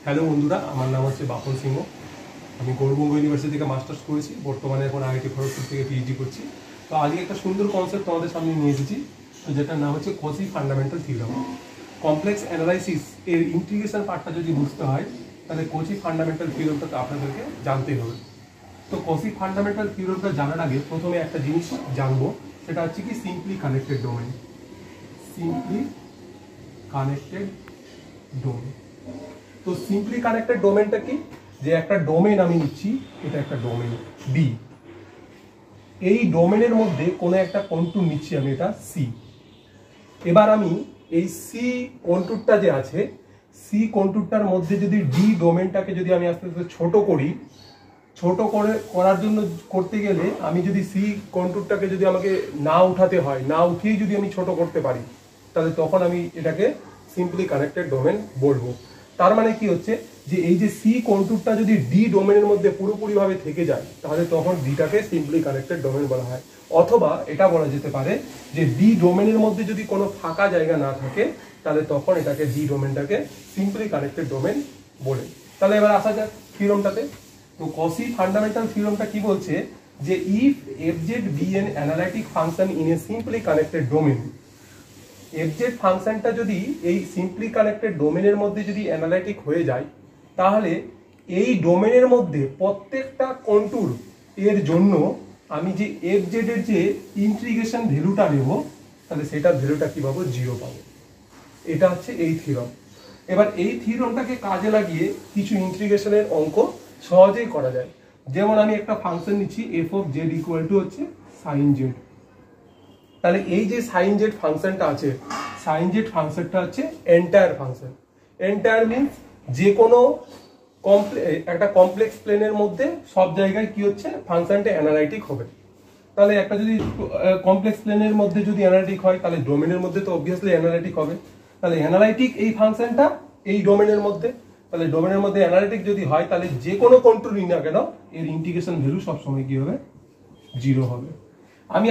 Hello বন্ধুরা, আমার নাম হচ্ছে বাপন সিংহ। আমি গৌরবঙ্গ ইউনিভার্সিটি থেকে মাস্টার্স করেছি, বর্তমানে এখন আইআইটি খড়গপুর থেকে পিএইচডি করছি। তো আজকে একটা সুন্দর কনসেপ্ট তোমাদের সামনে নিয়ে এসেছি, তো যেটার নাম হচ্ছে cosy fundamental theorem. Complex analysis এর ইন্টিগ্রেশন পার্টটা যদি বুঝতে হয়, তাহলে কজি ফান্ডামেন্টাল থিওরামটা আপনাদেরকে জানতেই হবে। তো কজি ফান্ডামেন্টাল থিওরামটা জানার আগে প্রথমে একটা জিনিস জানবো, সেটা হচ্ছে কি simply connected domain. Simply connected domain. তো সিম্পলি কানেক্টেড ডোমেনটা কি? যে একটা ডোমেন আমি নিচ্ছি, এটা একটা ডোমেন ডি। এই ডোমেনের মধ্যে কোনো একটা কন্টুর নিচ্ছি আমি, এটা সি। এবার আমি এই সি কন্টুরটা যে আছে, সি কন্টুরটার মধ্যে যদি ডি ডোমেনটাকে যদি আমি আস্তে আস্তে ছোট করি, ছোট করার জন্য করতে গেলে আমি যদি সি কন্টুরটাকে যদি আমাকে না উঠাতে হয়, না উঠিয়েই যদি আমি ছোট করতে পারি, তাহলে তখন আমি এটাকে সিম্পলি কানেক্টেড ডোমেন বলবো। তার মানে কি হচ্ছে, যে এই যে সি কন্টুরটা যদি ডি ডোমেনের মধ্যে পুরোপুরিভাবে থেকে যায়, তাহলে তখন ডিটাকে সিম্পলি কানেক্টেড ডোমেন বলা হয়। অথবা এটা বলা যেতে পারে যে ডি ডোমেনের মধ্যে যদি কোনো ফাঁকা জায়গা না থাকে, তাহলে তখন এটাকে ডি ডোমেনটাকে সিম্পলি কানেক্টেড ডোমেন বলে। তাহলে এবার আসা যাক থিওরামটাতে। তো কজি ফান্ডামেন্টাল থিওরামটা কি বলছে, যে if fz be an analytic function in a simply connected domain, fz ফাংশনটা যদি এই সিম্পলি কানেক্টেড ডোমেনের মধ্যে যদি অ্যানালাইটিক হয়ে যায়, তাহলে এই ডোমেনের মধ্যে প্রত্যেকটা কন্টুর এর জন্য আমি যে fz এর যে ইন্টিগ্রেশন ভ্যালুটা নেব, তাহলে সেটার ভ্যালুটা কি পাবো? 0 পাবো। এটা হচ্ছে এই থিওরাম। এবার এই থিওরামটাকে কাজে লাগিয়ে কিছু ইন্টিগ্রেশনের অঙ্ক সহজেই করা যায়। যেমন আমি একটা ফাংশন নিচ্ছি f of z equal to হচ্ছে sin z। তাহলে এই যে sin z ফাংশনটা আছে, sin z ফাংশনটা হচ্ছে এন্টায়ার ফাংশন। এন্টায়ার মিন্স যে কোনো একটা কমপ্লেক্স প্লেনের মধ্যে সব জায়গায় কি হচ্ছে, ফাংশনটা অ্যানালাইটিক হবে। তাহলে একটা যদি কমপ্লেক্স প্লেনের মধ্যে যদি অ্যানালাইটিক হয়, তাহলে ডোমেনের মধ্যে তো অবভিয়াসলি অ্যানালাইটিক হবে। তাহলে অ্যানালাইটিক এই ফাংশনটা এই ডোমেনের মধ্যে, তাহলে ডোমেনের মধ্যে অ্যানালাইটিক যদি হয়, তাহলে যে কোনো কন্ট্রোল নিই না কেন, এর ইন্টিগ্রেশন ভ্যালু সবসময় কি হবে? 0 হবে। আমি